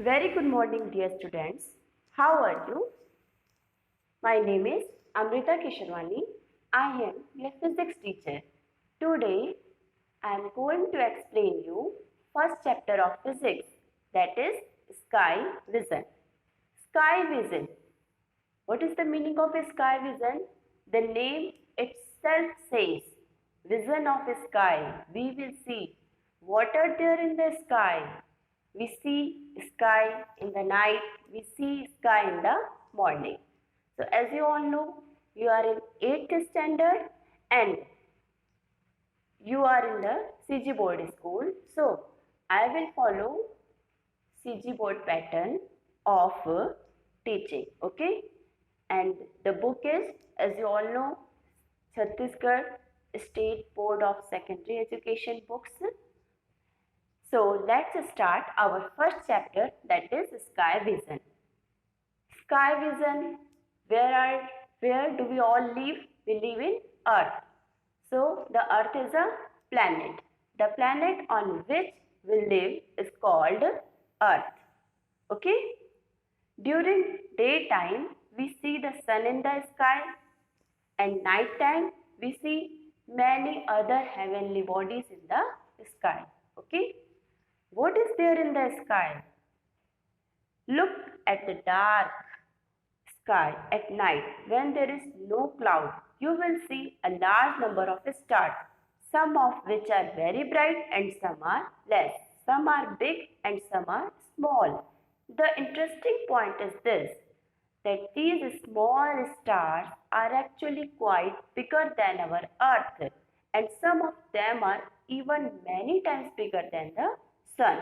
Very good morning, dear students. How are you? My name is Amrita Kishorwani. I am your physics teacher. Today, I am going to explain you first chapter of physics, that is sky vision. Sky vision. What is the meaning of sky vision? The name itself says vision of sky. We will see what are there in the sky. We see sky in the night. We see sky in the morning. So as you all know, you are in 8th standard and you are in the CG board school. So I will follow CG board pattern of teaching. Okay. And the book is, as you all know, Chhattisgarh State Board of Secondary Education books. So let's start our first chapter, that is sky vision. Sky vision, where do we all live? We live in Earth. So the Earth is a planet. The planet on which we live is called Earth. Okay? During daytime, we see the sun in the sky, and night time we see many other heavenly bodies in the sky. Okay? What is there in the sky? Look at the dark sky at night when there is no cloud. You will see a large number of stars, some of which are very bright and some are less. Some are big and some are small. The interesting point is this, that these small stars are actually quite bigger than our Earth, and some of them are even many times bigger than the Sun.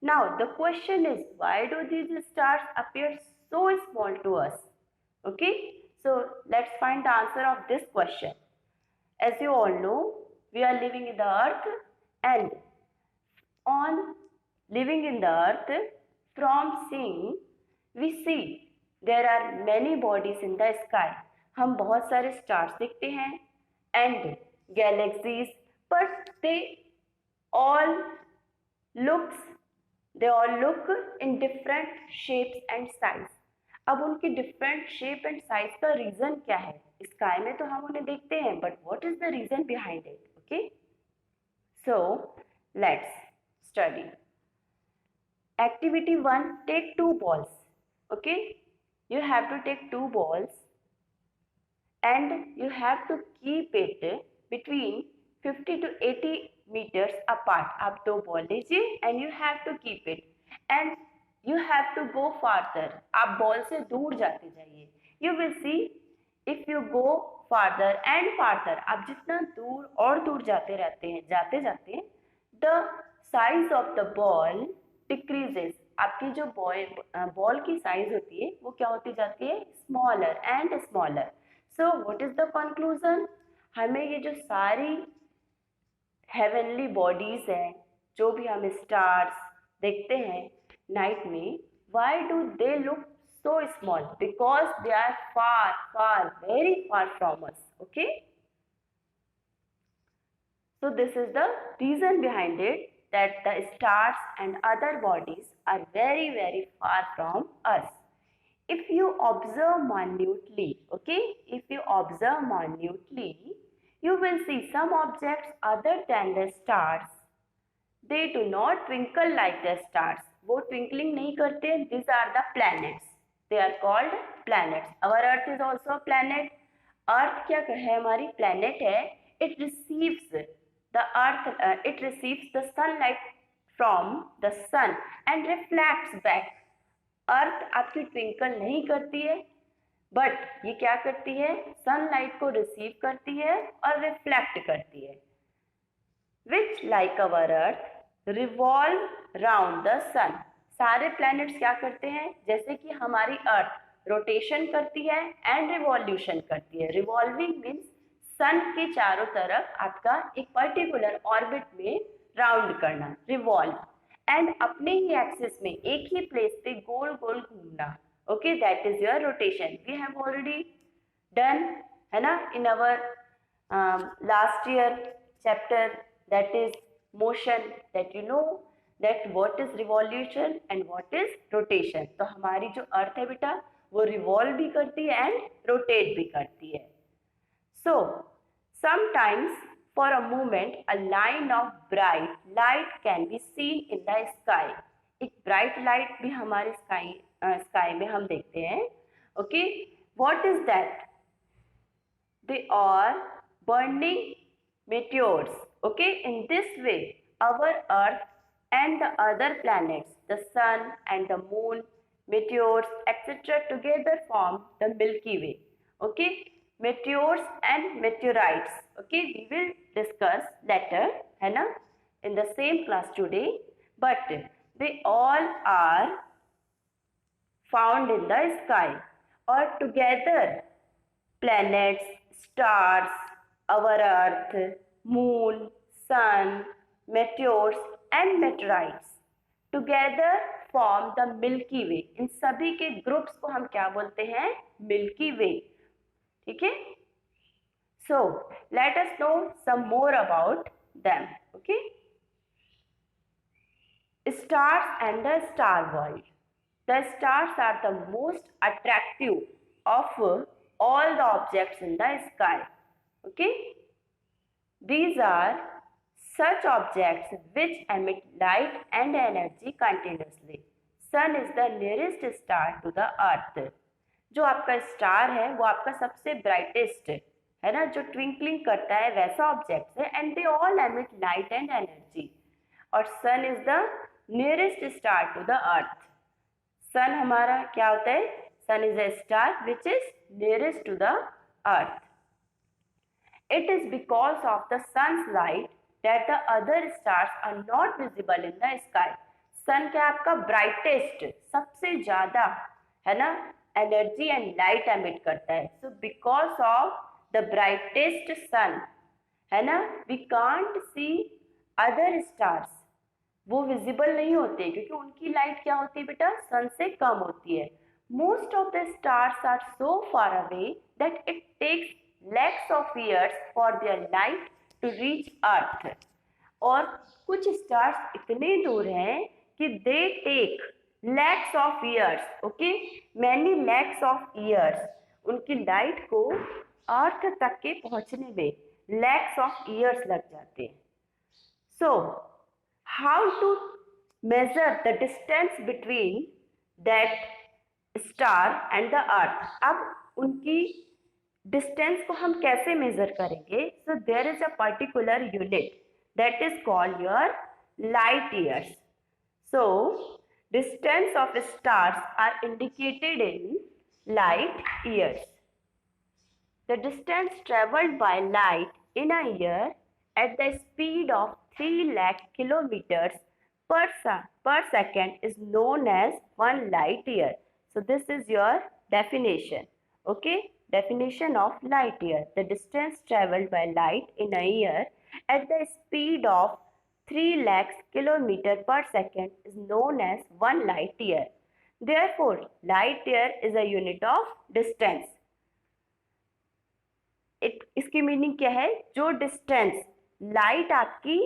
Now the question is, why do these stars appear so small to us? Okay, so let's find the answer of this question. As you all know, we are living in the earth, and on living in the earth, from seeing, we see there are many bodies in the sky. हम बहुत सारे stars देखते हैं and galaxies, but all looks they all look in different shapes and size. अब उनकी different shape and size का reason क्या है? स्काई में तो हम उन्हें देखते हैं, but what is the reason behind it? Okay, so let's study. Activity 1, take 2 balls. Okay, you have to take 2 balls and you have to keep it between 50 to 80 meters apart. आप 2 ball लीजिए and you have to keep it and you have to go farther. आप ball से दूर जाते जाइए. You will see if you go farther and farther, आप जितना दूर और दूर जाते रहते हैं, जाते जाते, the size of the ball decreases. आपकी जो बॉल की साइज होती है वो क्या होती जाती है? Smaller and smaller. So what is the conclusion? हमें ये जो सारी हेवनली बॉडीज हैं, जो भी हम स्टार्स देखते हैं नाइट में, why do they look so small? Because they are far far very far from us. Okay, so this is the reason behind it, that the stars and other bodies are very very far from us. If you observe minutely, okay, if you observe minutely, you will see some objects other than the stars. They do not twinkle like the stars. वो twinkling नहीं करते. These are the planets. They are called planets. Our Earth is also a planet. Earth क्या है? हमारी planet है. It receives the earth. It receives the sunlight from the sun and reflects back. अर्थ आपकी twinkle नहीं करती है, but ये क्या करती है? सनलाइट को रिसीव करती है और रिफ्लेक्ट करती है. Which like our earth revolve round the sun. सारे प्लैनेट्स क्या करते हैं? जैसे कि हमारी अर्थ रोटेशन करती है एंड रिवॉल्यूशन करती है. रिवॉल्विंग मीन्स सन के चारों तरफ आपका एक पर्टिकुलर ऑर्बिट में राउंड करना, रिवॉल्व, एंड अपने ही एक्सिस में एक ही प्लेस पे गोल गोल घूमना. Okay, that is your rotation. We have already done, है ना, in our last year chapter, that is motion, that you know that what is revolution and what is rotation. तो हमारी जो अर्थ है बेटा वो रिवॉल्व भी करती है एंड रोटेट भी करती है। So, sometimes for a moment a line of bright light can be seen in the sky. एक bright light भी हमारे sky में हम देखते हैं। Okay, what is that? They are burning meteors. Okay, in this way our earth and the other planets, the sun and the moon, meteors, etc. together form the Milky Way. Okay, meteors and meteorites. Okay, we will discuss later, है ना, in the same class today. But they all are found in the sky, or together planets, stars, our earth, moon, sun, meteors and meteorites together form the Milky Way. इन सभी के groups को हम क्या बोलते हैं? Milky वे। ठीक है, so let us know some more about them. Okay, stars and the star world. The stars are the most attractive of all the objects in the sky. Okay, these are such objects which emit light and energy continuously. Sun is the nearest star to the earth. जो आपका star है वो आपका सबसे brightest है ना, जो twinkling करता है वैसा ऑब्जेक्ट है, and they all emit light and energy. और sun is the nearest star to the earth. Sun हमारा क्या होता है? Sun is a star which is nearest to the earth. It is because of the sun's light that the other stars are not visible in the sky. सन क्या आपका brightest, सबसे ज्यादा है ना, एनर्जी एंड लाइट एमिट करता है। So because of the brightest sun है ना, we can't see other stars, वो विजिबल नहीं होते क्योंकि उनकी लाइट क्या होती है बेटा? सन से कम होती है। Most of the stars are so far away that it takes lakhs of years for their light to reach earth. और कुछ स्टार्स इतने दूर हैं कि they take lakhs of years, okay, many lakhs of years, उनकी light को अर्थ तक के पहुंचने में lakhs of years लग जाते हैं। So, how to measure the distance between that star and the earth? अब उनकी डिस्टेंस को हम कैसे मेजर करेंगे? So there is a particular unit that is called your light years. So distance of stars are indicated in light years. The distance travelled by light in a year at the speed of 3 lakh kilometres per second is known as 1 light year. So this is your definition. Okay, definition of light year. The distance traveled by light in a year at the speed of 3 lakhs kilometer per second is known as 1 light year. Therefore, light year is a unit of distance. इसकी meaning क्या है? जो distance light आपकी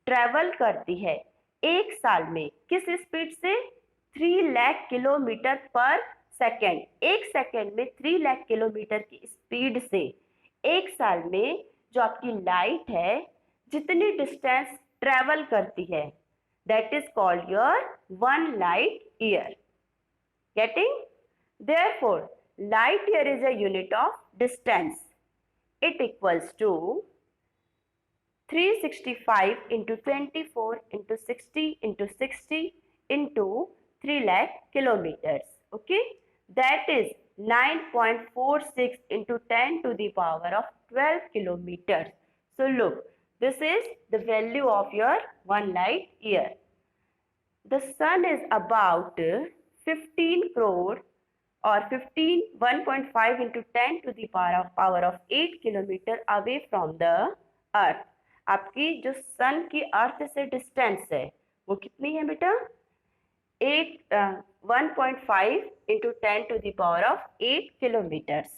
travel करती है एक साल में, किस स्पीड से? 3 लाख किलोमीटर पर सेकेंड। एक सेकेंड में 3 लाख किलोमीटर की स्पीड से एक साल में जो आपकी लाइट है जितनी डिस्टेंस ट्रेवल करती है, that is called your 1 light year. Getting? Therefore light year is a unit of distance. It equals to 365 into 24 into 60 into 60 into 3 lakh kilometers. Okay, that is 9.46 into 10 to the power of 12 kilometers. So look, this is the value of your 1 light year. The sun is about 15 crore or 1.5 into 10 to the power of 8 kilometer away from the earth. आपकी जो सन की अर्थ से distance है वो कितनी है बेटा? 1.5 into 10 to the power of 8 kilometres.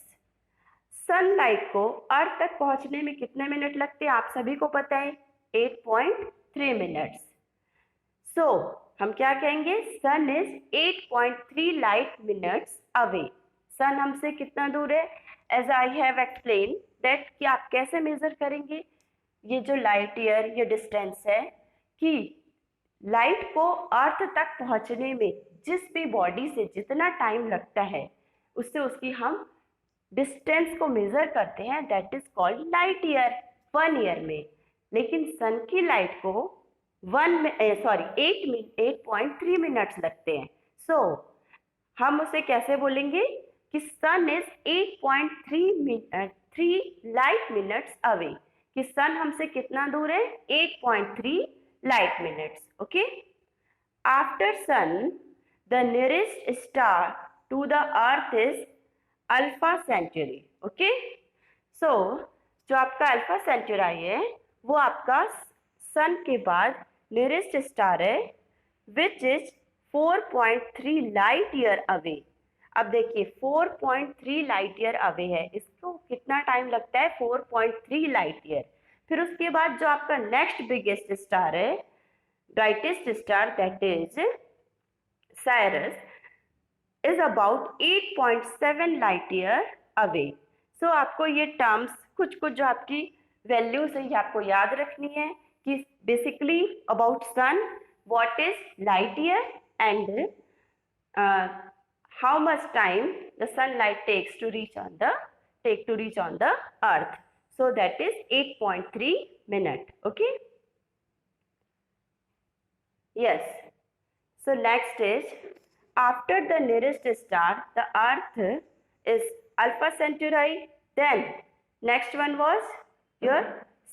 Sunlight को अर्थ तक पहुंचने में कितने मिनट लगते हैं आप सभी को पता है? 8.3 मिनट्स। सो हम क्या कहेंगे, sun is 8.3 light minutes away. Sun हमसे कितना दूर है, as I have explain that कि आप कैसे मेजर करेंगे ये जो लाइट ईयर ये डिस्टेंस है, कि लाइट को अर्थ तक पहुंचने में जिस भी बॉडी से जितना टाइम लगता है उससे उसकी हम डिस्टेंस को मेजर करते हैं, that is called light year 1 year में। लेकिन सन की लाइट को 8.3 मिनट्स लगते हैं। सो हम उसे कैसे बोलेंगे कि sun is 8.3 light minutes away, कि सन हमसे कितना दूर है, 8.3 light minutes. Okay, after sun the nearest star to the earth is Alpha Centauri. Okay, so जो आपका अल्फा सेंचुराई है वो आपका सन के बाद नियरेस्ट स्टार है, which is 4.3 light year away. अब देखिए 4.3 लाइट ईयर अवे है, इसको कितना टाइम लगता है, 4.3 लाइट ईयर। फिर उसके बाद जो आपका नेक्स्ट बिगेस्ट स्टार है, brightest star, that is Sirius, is about 8.7 light year away. So आपको ये टर्म्स कुछ कुछ जो आपकी वैल्यूज है ये आपको याद रखनी है, कि basically about sun what is light year and how much time the sunlight takes to reach on the earth. So that is 8.3 minute. Okay, yes. So next is, after the nearest star the earth is Alpha Centauri, then next one was your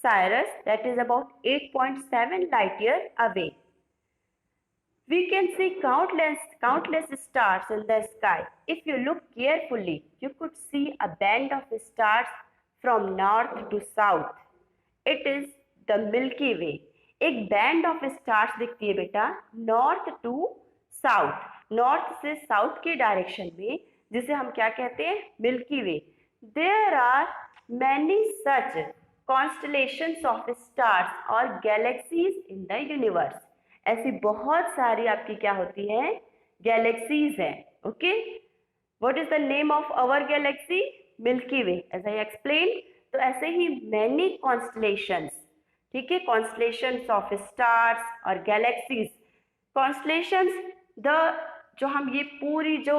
Sirius, that is about 8.7 light year away. We can see countless stars in the sky. If you look carefully, you could see a band of stars from north to south. It is the Milky Way. एक band of stars दिखती है बेटा north to south, north से south के direction में, जिसे हम क्या कहते हैं, Milky Way. There are many such constellations of stars और गैलेक्सीज इन द यूनिवर्स। ऐसी बहुत सारी आपकी क्या होती है, गैलेक्सीज है। Okay, what is the name of our galaxy, Milky Way, as I explain. तो ऐसे ही मैनी कॉन्स्टलेशंस, ठीक है, कॉन्स्टलेशंस ऑफ स्टार्स और गैलेक्सीज। कॉन्स्टलेशंस द जो हम ये पूरी जो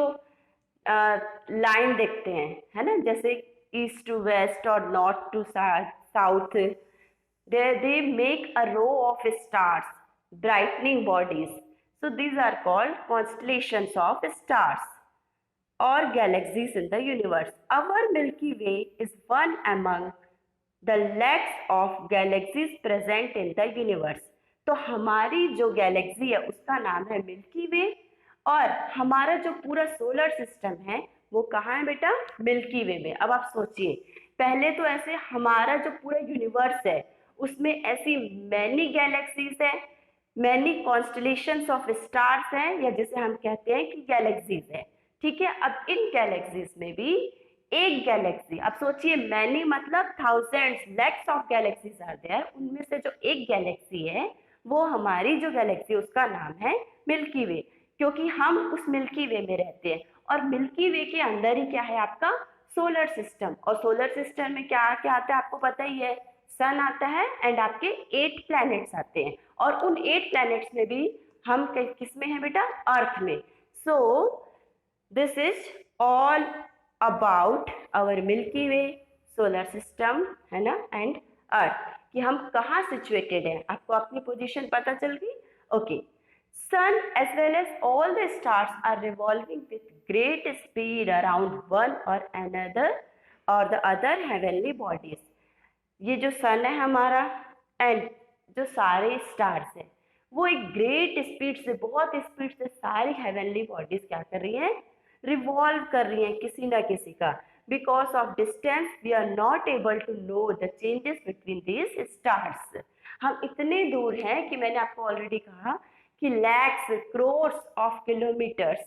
लाइन देखते हैं, है ना, जैसे ईस्ट टू वेस्ट और north to south, they make a row of stars, brightening bodies. So these are called constellations of stars or galaxies in the universe. Our Milky Way is one among the lakhs of galaxies present in the universe. तो हमारी जो Galaxy है उसका नाम है milky वे, और हमारा जो पूरा सोलर सिस्टम है वो कहाँ है बेटा, मिल्की वे में। अब आप सोचिए, पहले तो ऐसे हमारा जो पूरा यूनिवर्स है उसमें ऐसी मैनी गैलेक्सीज है, मैनी कॉन्स्टलेशंस ऑफ स्टार्स हैं, या जिसे हम कहते हैं कि गैलेक्सीज है। ठीक है, अब इन गैलेक्सीज में भी एक गैलेक्सी, अब सोचिए मैनी मतलब thousands lakhs of galaxies are there, उनमें से जो एक गैलेक्सी है वो हमारी जो गैलेक्सी उसका नाम है मिल्की वे, क्योंकि हम उस मिल्की वे में रहते हैं। और मिल्की वे के अंदर ही क्या है, आपका सोलर सिस्टम। और सोलर सिस्टम में क्या क्या आता है आपको पता ही है, सन आता है एंड आपके 8 प्लैनेट्स आते हैं, और उन 8 प्लैनेट्स में भी हम किस में है बेटा, अर्थ में। So this is all about our Milky Way, solar system, है ना, एंड अर्थ, कि हम कहाँ सिचुएटेड हैं। आपको अपनी पोजीशन पता चल गई। Okay, sun as well as all the stars are revolving with great speed around one or another or the other heavenly bodies. ये जो सन है हमारा एंड जो सारे स्टार्स हैं वो एक ग्रेट स्पीड से, बहुत स्पीड से सारी हेवनली बॉडीज क्या कर रही हैं, रिवॉल्व कर रही हैं किसी ना किसी का। Because of distance we are not able to know the changes between these stars. हम इतने दूर हैं कि मैंने आपको ऑलरेडी कहा कि लैक्स क्रोर्स ऑफ किलोमीटर्स,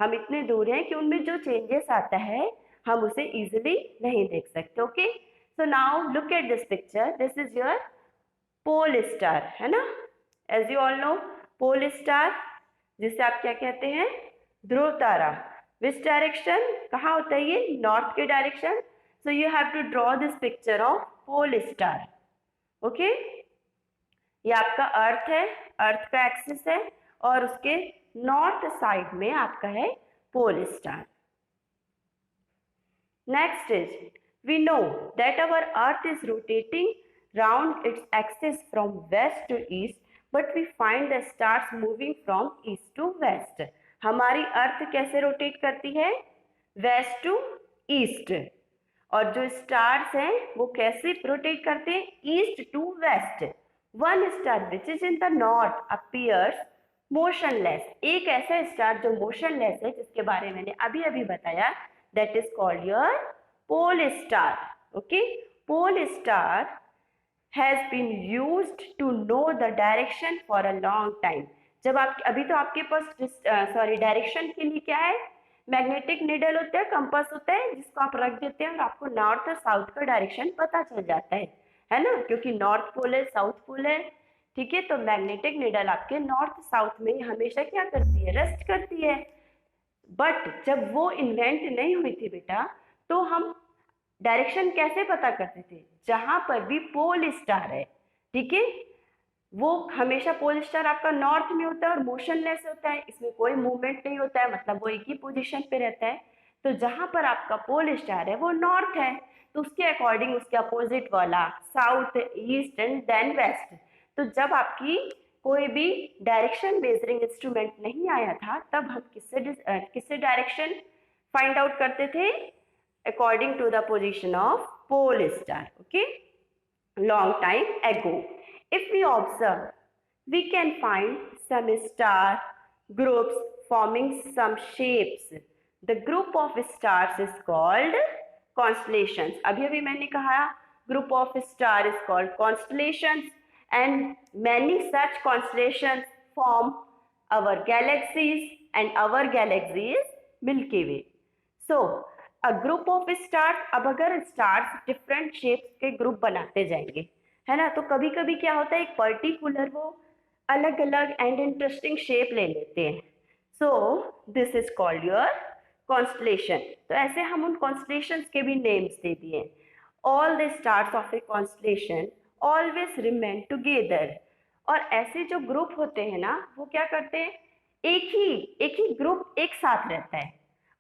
हम इतने दूर हैं कि उनमें जो चेंजेस आता है हम उसे इजीली नहीं देख सकते। Okay, so now look at this picture, this is your pole star, है ना। As you all know pole star, जिसे आप क्या कहते हैं, ध्रुव तारा। विच डायरेक्शन, कहाँ होता है ये, नॉर्थ के direction. So you have to draw this picture of pole star. Okay, ये आपका अर्थ है, अर्थ का एक्सिस है, और उसके नॉर्थ साइड में आपका है pole star. Next is, we know that our earth is rotating round its axis from west to east, but we find the stars moving from east to west. हमारी अर्थ कैसे rotate करती है, waste to east, और जो stars हैं वो कैसे rotate करते हैं, east to west. One star which is in the north appears motionless, एक ऐसा स्टार जो मोशनलेस है, जिसके बारे में मैंने अभी अभी बताया, that is called your pole star. Okay, pole star has been used to know the direction for a long time. जब आप अभी तो आपके पास डायरेक्शन के लिए क्या है, मैग्नेटिक नीडल होता है, कंपास होता है, जिसको आप रख देते हैं और आपको नॉर्थ और साउथ का डायरेक्शन पता चल जाता है ना, क्योंकि नॉर्थ पोल है, साउथ पोल है। ठीक है, तो मैग्नेटिक नीडल आपके नॉर्थ साउथ में हमेशा क्या करती है, रेस्ट करती है। बट जब वो इन्वेंट नहीं हुई थी बेटा, तो हम डायरेक्शन कैसे पता करते थे, जहां पर भी पोल स्टार है, ठीक है, वो हमेशा पोल स्टार आपका नॉर्थ में होता है और मोशनलेस होता है, इसमें कोई मूवमेंट नहीं होता है, मतलब वो एक ही पोजीशन पे रहता है। तो जहां पर आपका पोल स्टार है वो नॉर्थ है, तो उसके अकॉर्डिंग उसके अपोजिट वाला south, east and then west. तो जब आपकी कोई भी डायरेक्शन मेजरिंग इंस्ट्रूमेंट नहीं आया था, तब हम किससे डायरेक्शन फाइंड आउट करते थे, according to the position of pole star. Okay, long time ago, if we observe, we can find some star groups forming some shapes. The group of stars is called constellations. अभी मैंने कहा group of star is called constellations, and many such constellations form our galaxies, and our galaxy is Milky Way. So a group of stars, अब अगर stars different shapes के group बनाते जाएंगे, है ना, तो कभी कभी क्या होता है, एक पर्टिकुलर वो अलग अलग एंड इंटरेस्टिंग शेप ले लेते हैं। सो this is called your constellation. तो ऐसे हम उन कॉन्स्टलेशंस के भी नेम्स दे दिए। All the stars of A constellation always remain together. और ऐसे जो ग्रुप होते हैं ना, वो क्या करते हैं, एक ही ग्रुप एक साथ रहता है,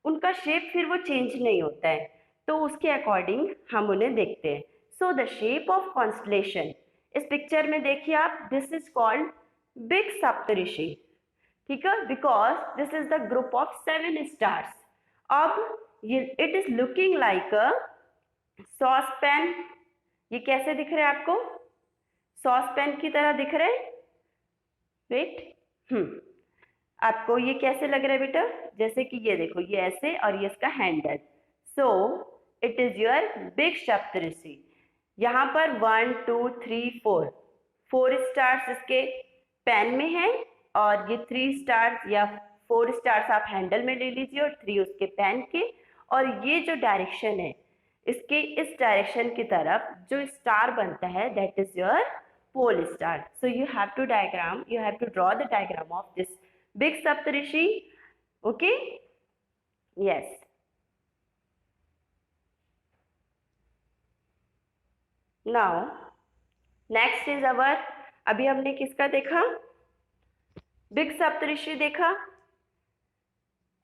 उनका शेप फिर वो चेंज नहीं होता है, तो उसके अकॉर्डिंग हम उन्हें देखते हैं। So the shape of constellation, इस पिक्चर में देखिए आप, दिस इज कॉल्ड बिग सप्तऋषि, ठीक है, because this is the group of 7 stars. अब ये it is looking like a sauce pan. ये कैसे दिख रहे हैं आपको, सॉस पैन की तरह दिख रहे हैं, वेट, आपको ये कैसे लग रहा है बेटा, जैसे कि ये देखो, ये ऐसे और ये इसका handle. So it is your big Saptarishi. यहाँ पर 1 2 3 4 स्टार्स इसके पैन में है, और ये 3 स्टार्स या 4 स्टार्स आप हैंडल में ले लीजिए और 3 उसके पैन के। और ये जो डायरेक्शन है, इसके इस डायरेक्शन की तरफ जो स्टार बनता है, that is your pole star. So you have to draw the diagram of this big saptarishi. Okay, yes, now next is our, अभी हमने किसका देखा, बिग सप्तऋषि देखा,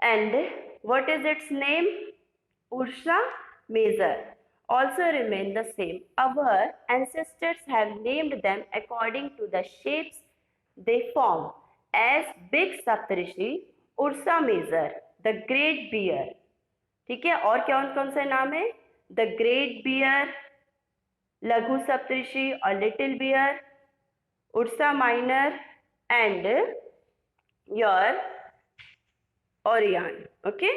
and what is its name, Ursa Major, also remain the same. Our ancestors have named them according to the shapes they form, as big Saptarishi, Ursa Major, the great bear, ठीक है, और कौन कौन से नाम है, द ग्रेट बियर, लघु सप्तऋषि और little bear, Ursa Minor and your Orion. Okay,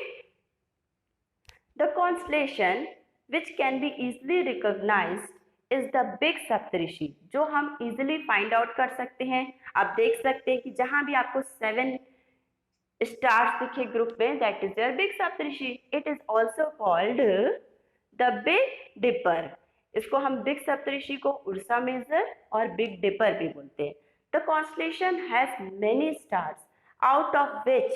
the constellation which can be easily recognised is the big Saptarishi, जो हम इजिली फाइंड आउट कर सकते हैं। आप देख सकते हैं कि जहां भी आपको 7 स्टार्स दिखे ग्रुप में, that is your big Saptarishi. It is also called the big dipper. इसको हम बिग सप्तऋषि को उर्सा मेजर और बिग डिपर भी बोलते हैं। The constellation has many stars, out of which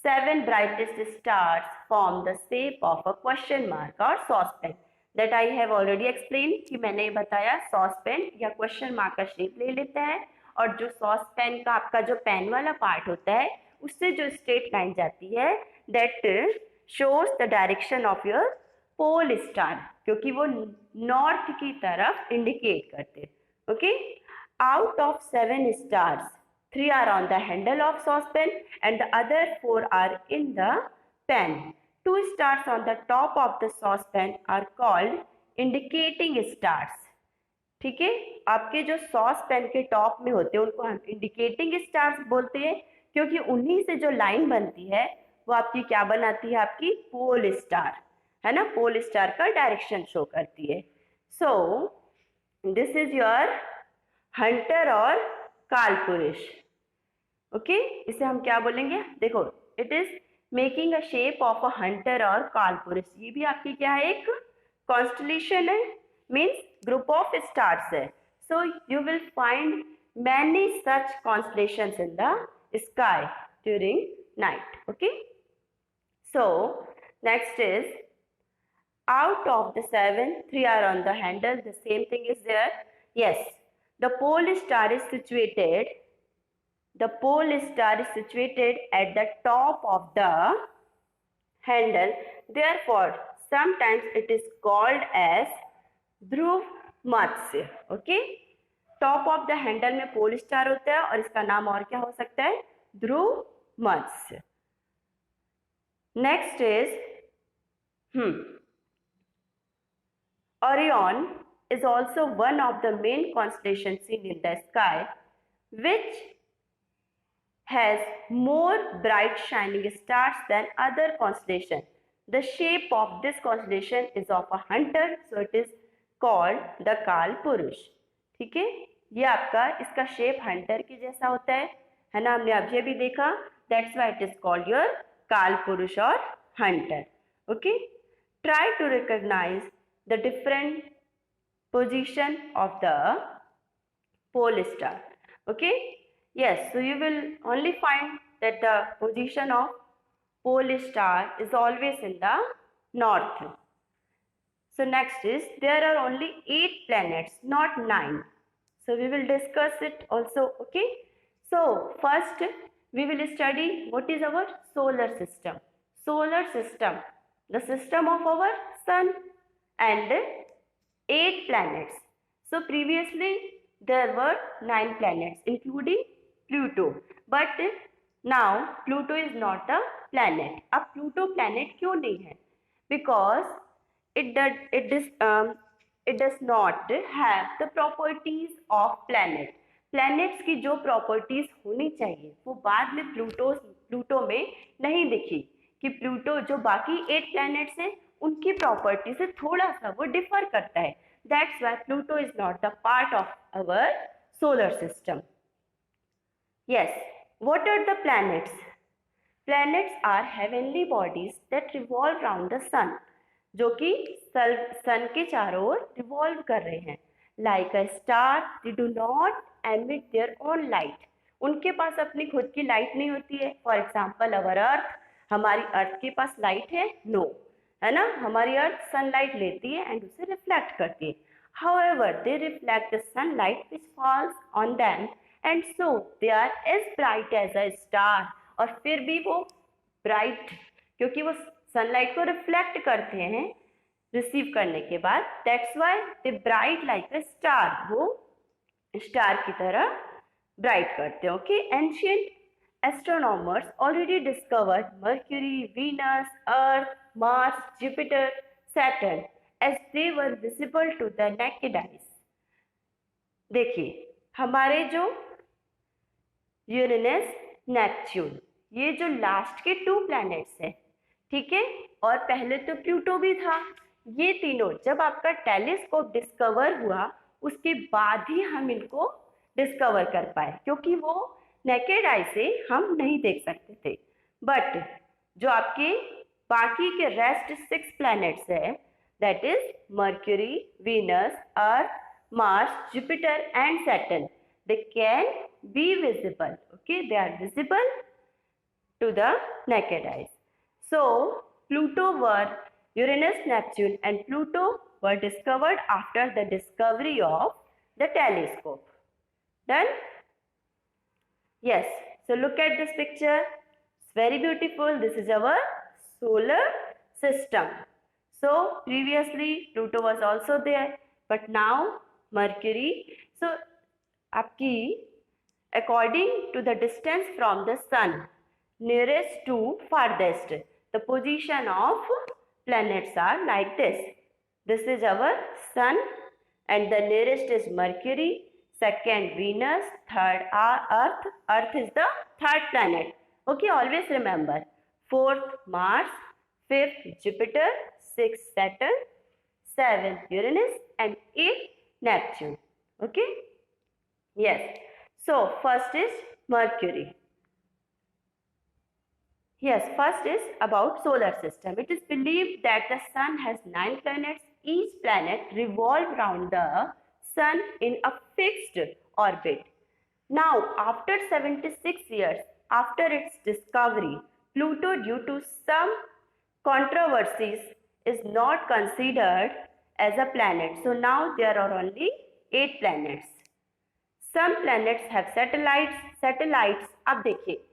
7 brightest stars form the shape of a question mark or saucepan. That I have already explained कि मैंने बताया saucepan या question mark का shape ले लेता है और जो saucepan का आपका जो पेन वाला पार्ट होता है उससे जो स्ट्रेट लाइन जाती है that shows the direction of your pole star क्योंकि वो नॉर्थ की तरफ इंडिकेट करते हैं। Okay, out of 7 stars 3 are on the handle of saucepan and the other 4 are in the pan. 2 stars on the top of the saucepan are called indicating stars. ठीक है, आपके जो सॉस पैन के top में होते हैं उनको हम इंडिकेटिंग स्टार्स बोलते हैं क्योंकि उन्हीं से जो लाइन बनती है वो आपकी क्या बनाती है, आपकी पोल स्टार है ना, पोल स्टार का डायरेक्शन शो करती है। सो दिस इज योर हंटर और कालपुरुष। ओके, इसे हम क्या बोलेंगे, देखो it is making a shape of a Hunter और कालपुरुष। ये भी आपकी क्या है, एक कॉन्स्टलेशन है, मीन्स ग्रुप ऑफ स्टार्स है। So you will find many such constellations in the sky during night. Okay, so next is out of the 7 3 are on the handle, the same thing is there. Yes, the pole star is situated at the top of the handle, therefore sometimes it is called as Dhruv Matsya. Okay, top of the handle में pole star होता है और इसका नाम और क्या हो सकता है, Dhruv Matsya. Next is Orion is also one of the main constellations seen in the sky, which has more bright shining stars than other constellations. The shape of this constellation is of a hunter, so it is called the कालपुरुष। ठीक है, ये आपका इसका shape Hunter के जैसा होता है ना, हमने अभी अभी देखा, that's why it is called your कालपुरुष और hunter। Okay, try to recognize the different position of the pole star। Okay, yes, so you will only find that the position of pole star is always in the north। So next is there are only 8 planets, not 9, so we will discuss it also। Okay, so first we will study what is our solar system। Solar system, the system of our sun and 8 planets। So previously there were 9 planets including Pluto, but now Pluto is not a planet। अब Pluto planet क्यों नहीं है, because it does not have the properties of planet। planets की जो properties होनी चाहिए वो बाद में प्लूटो में नहीं दिखी कि प्लूटो जो बाकी 8 planets हैं उनकी प्रॉपर्टी से थोड़ा सा वो डिफर करता है। That's why Pluto is not the part of our solar system. Yes, what are the planets? Planets are heavenly bodies that revolve around the sun, जो कि सन के चारों ओर रिवॉल्व कर रहे हैं। Like a star, they do not emit their own light. उनके पास अपनी खुद की लाइट नहीं होती है। फॉर एग्जाम्पल अवर अर्थ, हमारी अर्थ के पास लाइट है? नो, है ना, हमारी अर्थ सनलाइट लेती है एंड उसे रिफ्लेक्ट करती है। However they reflect the sunlight which falls on them and so they are as bright as a star. और फिर भी वो ब्राइट, क्योंकि वो सनलाइट को रिफ्लेक्ट करते हैं रिसीव करने के बाद, that's why they bright like a star. वो स्टार की तरह ब्राइट करते हैं। Okay, ancient astronomers already discovered Mercury, Venus, Earth, Mars, Jupiter, Saturn as they were visible to the naked eyes। देखिए, हमारे जो यूरेनस, नेपच्यून, ये जो लास्ट के 2 प्लैनेट्स हैं, ठीक है, और पहले तो प्लूटो भी था। ये तीनों जब आपका टेलीस्कोप डिस्कवर हुआ उसके बाद ही हम इनको डिस्कवर कर पाए, क्योंकि वो नेकेड आई से हम नहीं देख सकते थे। बट जो आपके बाकी के रेस्ट 6 प्लैनेट्स है, that is mercury, Venus, earth, Mars, Jupiter and Saturn, they can be visible. Okay, they are visible to the naked eyes. So Pluto were Uranus, Neptune and Pluto were discovered after the discovery of the telescope. Done? Yes. So look at this picture. It's very beautiful. This is our solar system. So previously Pluto was also there, but now Mercury. So आपकी according to the distance from the sun, nearest to farthest, the position of planets are like this. This is our sun and the nearest is Mercury, second Venus, third Earth. Earth is the third planet. Okay, always remember. Fourth Mars, fifth Jupiter, sixth Saturn, seventh Uranus and eighth Neptune. Okay. Yes. So first is Mercury. Yes, first is about solar system. It is believed that the sun has 9 planets. Each planet revolves around the sun in a fixed orbit. Now, after 76 years after its discovery, Pluto, due to some controversies, is not considered as a planet. So now there are only 8 planets. Some planets have satellites. Satellites, अब देखिए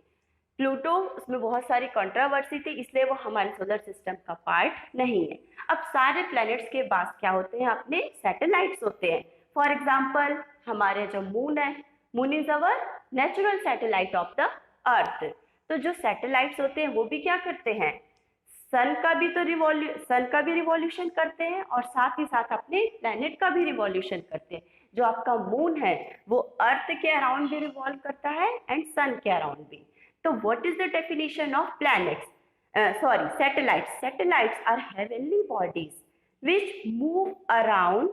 Pluto, उसमें बहुत सारी controversy थी, इसलिए वो हमारे solar system का पार्ट नहीं है. अब सारे प्लैनेट्स के पास क्या होते हैं, अपने सैटेलाइट्स होते हैं. फॉर एग्जांपल हमारे जो मून है, moon is our natural satellite of the अर्थ. तो जो सैटेलाइट्स होते हैं वो भी क्या करते हैं, सन का भी रिवॉल्यूशन करते हैं और साथ ही साथ अपने प्लैनेट का भी रिवॉल्यूशन करते हैं. जो आपका मून है वो अर्थ के अराउंड भी रिवॉल्व करता है एंड सन के अराउंड भी. So what is the definition of planets? Satellites. Satellites are heavenly bodies which move around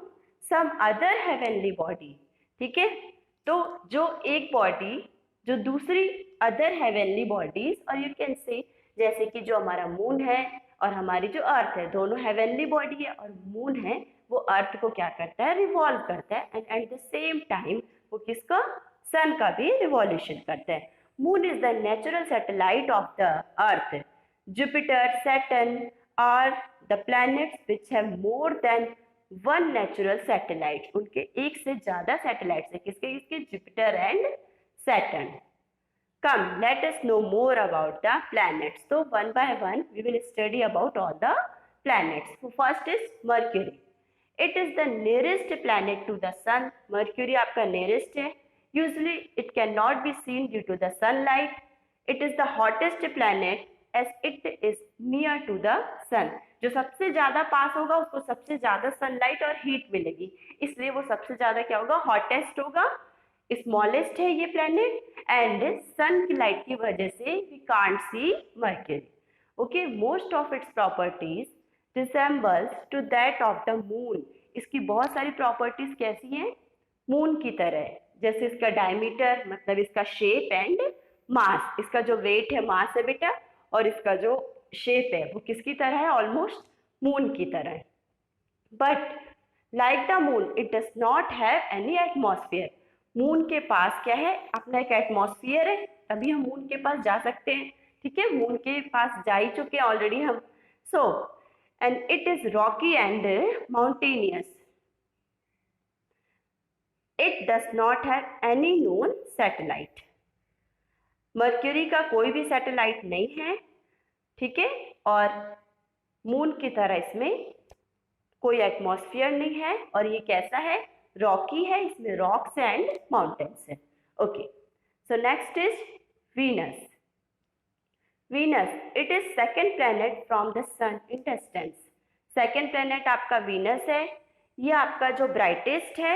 some other heavenly body. ठीक है, तो जो एक बॉडी जो दूसरी अदर हेवनली बॉडीज, और यू कैन से जैसे कि जो हमारा मून है और हमारी जो अर्थ है, दोनों हेवनली बॉडी है और मून है वो अर्थ को क्या करता है, रिवॉल्व करता है and at the same time वो किसका, सन का भी रिवॉल्यूशन करता है. Moon is the natural satellite of the Earth. Jupiter, Saturn are the planets which have more than one natural satellite. उनके एक से ज़्यादा satellites हैं. किसके? इसके Jupiter and Saturn. Come, let us know more about the planets. So one by one we will study about all the planets. So first is Mercury. It is the nearest planet to the Sun. Mercury आपका nearest है. Usually it cannot be seen due to the sunlight. It is the hottest planet as it is near to the sun. जो सबसे ज़्यादा पास होगा उसको सबसे ज़्यादा sunlight और हीट मिलेगी, इसलिए वो सबसे ज़्यादा क्या होगा, हॉटेस्ट होगा. स्मॉलेस्ट है ये प्लैनेट एंड सन की लाइट की वजह से we can't see Mercury. Okay, most of its properties resembles to that of the moon. इसकी बहुत सारी प्रॉपर्टीज कैसी हैं, मून की तरह है. जैसे इसका डायमीटर मतलब इसका शेप एंड मास, इसका जो वेट है मास है बेटा, और इसका जो शेप है वो किसकी तरह है, ऑलमोस्ट मून की तरह है. But like the moon it does not have any atmosphere. Moon के पास क्या है, अपना एक एटमॉस्फेयर है, तभी हम मून के पास जा सकते हैं. ठीक है, मून के पास जा ही चुके हैं ऑलरेडी हम. So and it is Rocky and mountainous. It does not have any known satellite. Mercury का कोई भी सैटेलाइट नहीं है. ठीक है, और मून की तरह इसमें कोई एटमॉस्फेयर नहीं है और ये कैसा है, रॉकी है, इसमें रॉक्स एंड माउंटेन्स है. Okay, so next is Venus. Venus it is second planet from the sun in distance. Second planet आपका वीनस है. ये आपका जो ब्राइटेस्ट है,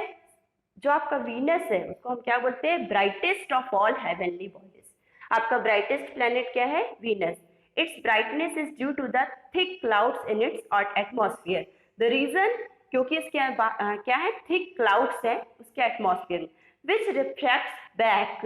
जो आपका वीनस है उसको हम क्या बोलते हैं, brightest of all heavenly bodies. आपका ब्राइटेस्ट प्लैनेट क्या है, Venus. Its brightness is due to the thick clouds in its atmosphere. The reason, क्योंकि इसके क्या है, थिक क्लाउड्स है उसके एटमॉस्फेयर में, विच reflects back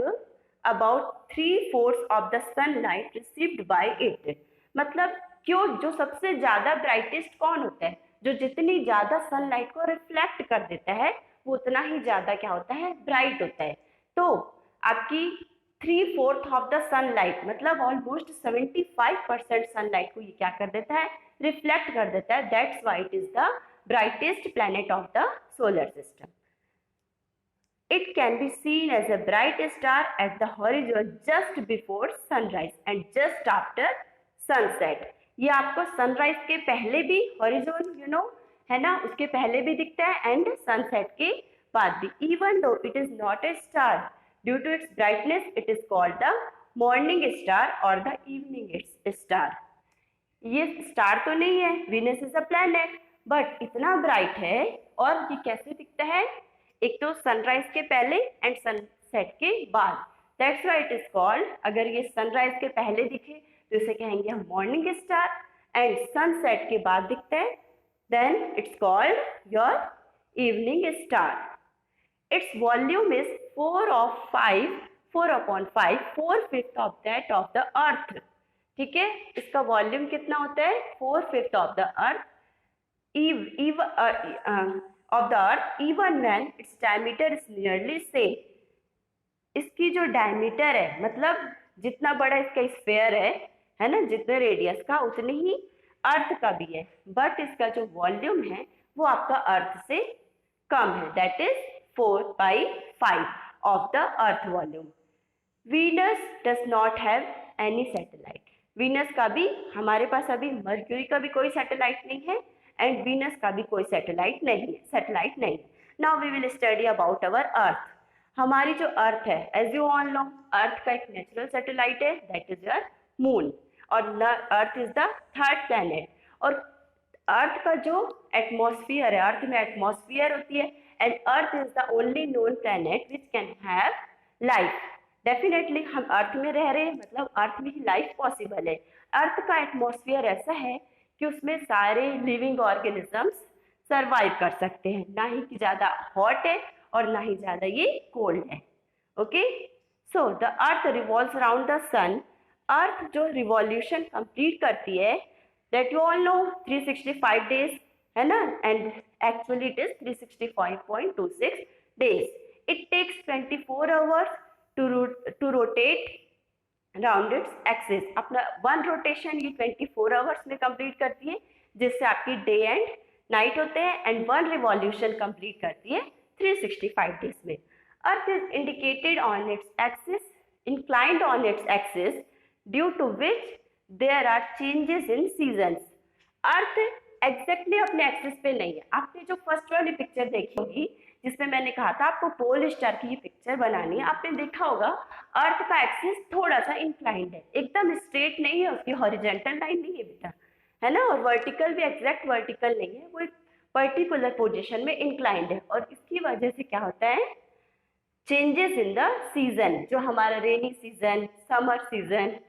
about 3/4 of the sunlight received by it. मतलब क्यों, जो सबसे ज्यादा ब्राइटेस्ट कौन होता है, जो जितनी ज्यादा सनलाइट को रिफ्लेक्ट कर देता है वो उतना ही ज्यादा क्या होता है, ब्राइट होता है. तो आपकी 3/4 ऑफ द सनलाइट मतलब ऑलमोस्ट 75% सनलाइट को ये क्या कर देता है, रिफ्लेक्ट कर देता है. That's why it is the brightest planet of the solar system. It can be seen as a bright star at the horizon just before sunrise and just after sunset. ये आपको सनराइज के पहले भी horizon है ना, उसके पहले भी दिखता है एंड सनसेट के बाद भी. Even though it is not a star due to its brightness it is called the morning star और द इवनिंग स्टार. ये स्टार तो नहीं है, Venus is a planet, but इतना ब्राइट है. और ये कैसे दिखता है, एक तो सनराइज के पहले एंड सनसेट के बाद. That's why it is called, अगर ये सनराइज के पहले दिखे तो इसे कहेंगे हम मॉर्निंग स्टार, एंड सनसेट के बाद दिखता है then it's called your evening star. Its volume is 4/5, 4/5 of that of the earth. ठीक है, इसका वॉल्यूम कितना होता है, 4/5 of the earth of the earth even when its diameter is nearly same. इसकी जो डायमीटर है मतलब जितना बड़ा इसका स्फेयर है ना, जितने रेडियस का उतने ही अर्थ का भी है, बट इसका जो वॉल्यूम है वो आपका अर्थ से कम है. That is 4/5 of the earth volume. Venus does not have any satellite. Venus का भी, हमारे पास अभी मर्क्यूरी का भी कोई सैटेलाइट नहीं है एंड वीनस का भी कोई सैटेलाइट नहीं है. Now we will study about our earth. हमारी जो अर्थ है, as you all know, earth का एक नेचुरल सैटेलाइट है दैट इज योर मून, और earth is the third planet. और अर्थ का जो एटमॉस्फेयर है, अर्थ में एटमॉस्फेयर होती है and earth is the only known planet which can have life. Definitely हम अर्थ में रह रहे हैं, मतलब अर्थ में ही लाइफ पॉसिबल है. अर्थ का एटमॉस्फेयर ऐसा है कि उसमें सारे लिविंग ऑर्गेनिजम्स सरवाइव कर सकते हैं, ना ही कि ज़्यादा हॉट है और ना ही ज़्यादा ये कोल्ड है. Okay, so the earth revolves around the sun. Earth जो रिवॉल्यूशन कंप्लीट करती है that you all know 365 days है ना, and actually it is 365.26 days. It takes 24 hours to rotate round its axis. अपना वन रोटेशन ये 24 hours में complete करती है, जिससे आपकी डे एंड नाइट होते हैं, एंड वन रिवॉल्यूशन कंप्लीट करती है 365 डेज में. Earth is indicated on its axis, inclined on its axis, due to which there are changes in seasons. Earth exactly अपने एक्सिस पे नहीं है. आपने जो फर्स्ट वाली पिक्चर देखी होगी जिसमें मैंने कहा था आपको पोल स्टार की ये पिक्चर बनानी है, आपने देखा होगा अर्थ का एक्सिस थोड़ा सा इंक्लाइंड है, एकदम स्ट्रेट नहीं है, उसकी हॉरिजॉन्टल लाइन नहीं है बेटा, है ना, और वर्टिकल भी एग्जैक्ट वर्टिकल नहीं है, वो एक पर्टिकुलर पोजीशन में इंक्लाइंड है. और इसकी वजह से क्या होता है, चेंजेस इन द सीजन, जो हमारा रेनी सीजन, समर सीजन,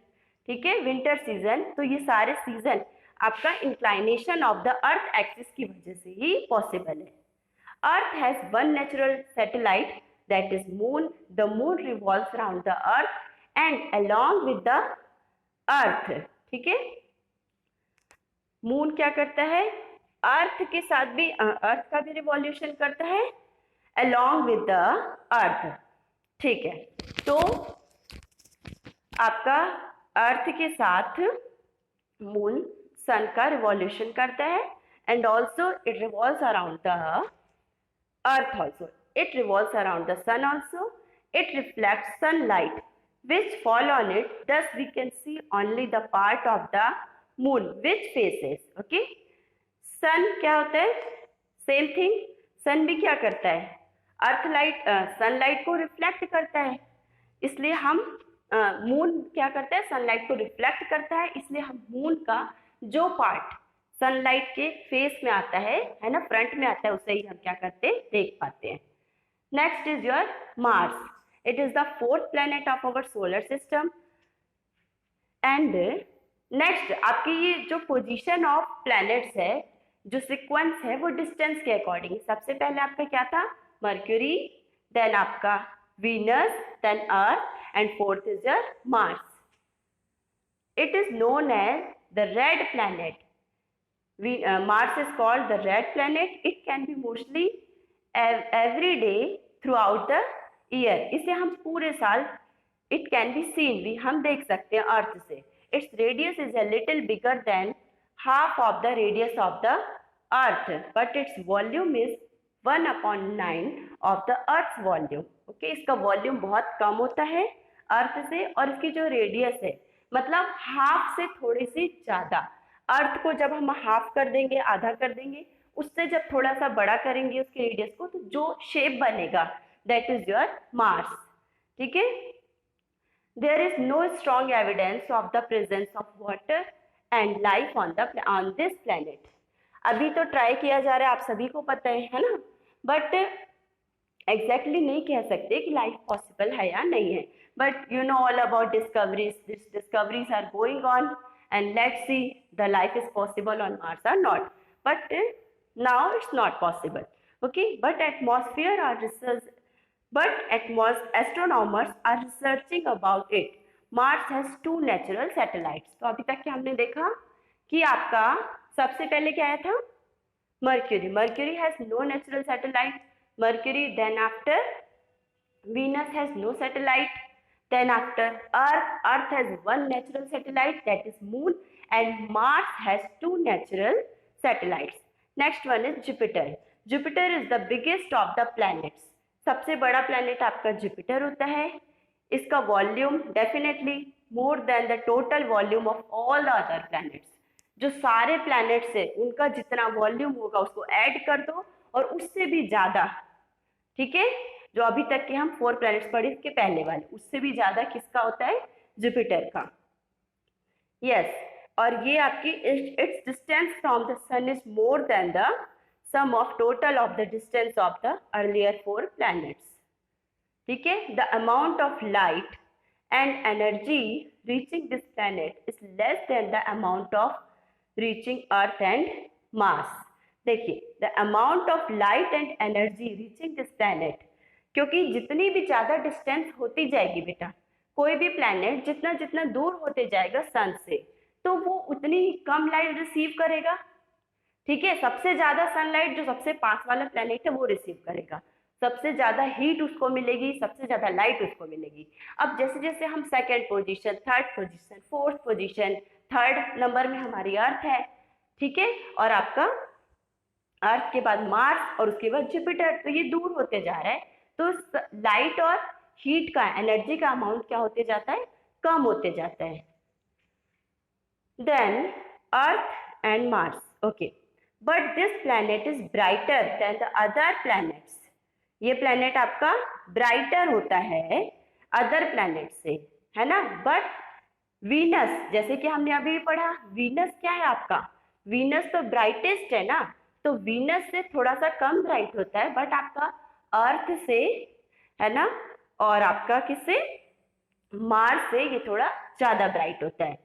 ठीक है, विंटर सीजन, तो ये सारे सीजन आपका inclination of the earth axis की वजह से ही पॉसिबल है. Earth has one natural satellite, that is moon. The moon revolves around the earth and along with the earth. ठीक है, मून क्या करता है, अर्थ के साथ भी, अर्थ का भी रिवॉल्यूशन करता है along with the earth. ठीक है, तो आपका अर्थ के साथ मून सन का रिवॉल्यूशन करता है and also it revolves around the earth also. It revolves around the sun also. It reflects sunlight which fall on it. Thus we can see only the part of the moon which faces. Okay. Sun क्या होता है, same thing. सन भी क्या करता है, अर्थ light, sunlight को reflect करता है, इसलिए हम मून क्या करता है, सनलाइट को रिफ्लेक्ट करता है, इसलिए हम मून का जो पार्ट सनलाइट के फेस में आता है ना, फ्रंट में आता है, उसे ही हम क्या करते हैं, देख पाते हैं. Next is your Mars. It is the fourth planet of our solar system. And next आपकी ये जो पोजीशन ऑफ प्लैनेट्स है, जो सीक्वेंस है, वो डिस्टेंस के अकॉर्डिंग. सबसे पहले आपका क्या था, मर्क्यूरी, देन आपका Venus, then earth, and fourth is your Mars. It is known as the red planet. Mars is called the red planet. It can be mostly every day throughout the year, इसे हम पूरे साल, it can be seen, भी हम देख सकते हैं अर्थ से. Its radius is a little bigger than half of the radius of the earth, but its volume is 1/9 of the earth's volume. Okay, इसका वॉल्यूम बहुत कम होता है अर्थ से, और इसकी जो रेडियस है मतलब हाफ से थोड़ी सी ज्यादा. अर्थ को जब हम हाफ कर देंगे, आधा कर देंगे, उससे जब थोड़ा सा बड़ा करेंगे उसके रेडियस को, तो जो शेप बनेगा दैट इज योर मार्स. ठीक है. There is no strong evidence of the presence of water and life on this planet. अभी तो ट्राई किया जा रहा है, आप सभी को पता है ना, बट एग्जैक्टली नहीं कह सकते कि लाइफ पॉसिबल है या नहीं है. But you know all about discoveries, this discoveries are going on and let's see the life is possible on Mars और not. But now it's not possible. Okay, but atmosphere are research, astronomers are researching about it. Mars has 2 natural satellites. तो अभी तक क्या हमने देखा कि आपका सबसे पहले क्या आया था, Mercury. Mercury has no natural satellite. Mercury, then after Venus has no satellite, then after Earth has 1 natural satellite, that is Moon, and Mars has 2 natural satellites. Next one is Jupiter. Jupiter is the biggest of the planets. सबसे बड़ा planet आपका Jupiter होता है. इसका volume definitely more than the total volume of all the other planets. जो सारे planets है उनका जितना वॉल्यूम होगा उसको ऐड कर दो और उससे भी ज्यादा. ठीक है, जो अभी तक के हम 4 प्लैनेट्स पढ़े इसके पहले वाले, उससे भी ज्यादा किसका होता है, जुपिटर का. यस, और ये आपकी its distance from the sun is more than the sum of total of the distance of the earlier 4 planets. ठीक है, the amount of light and energy reaching this planet is less than the amount of reaching Earth and Mars. देखिए, the amount of light and energy reaching this planet, क्योंकि जितनी भी ज़्यादा distance होती जाएगी बेटा, कोई भी प्लैनेट जितना जितना दूर होते जाएगा सन से, तो वो उतनी ही कम लाइट रिसीव करेगा. ठीक है, सबसे ज्यादा सनलाइट जो सबसे पास वाला प्लैनेट है वो रिसीव करेगा, सबसे ज्यादा हीट उसको मिलेगी, सबसे ज्यादा लाइट उसको मिलेगी. अब जैसे जैसे हम second position, third position, fourth position, third number में हमारी अर्थ है. ठीक है, और आपका अर्थ के बाद मार्स और उसके बाद जुपिटर, तो ये दूर होते जा रहा है, तो लाइट और हीट का, एनर्जी का अमाउंट क्या होते जाता है, कम होते जाता है. Than earth and Mars. Okay, but this planet is brighter than the other planets. ये प्लैनेट आपका ब्राइटर होता है अदर प्लैनेट से, है ना. बट वीनस, जैसे कि हमने अभी पढ़ा, वीनस क्या है आपका, वीनस तो ब्राइटेस्ट है ना, तो वीनस से थोड़ा सा कम ब्राइट होता है, बट आपका अर्थ से, है ना, और आपका किससे, मार्स से ये थोड़ा ज्यादा ब्राइट होता है.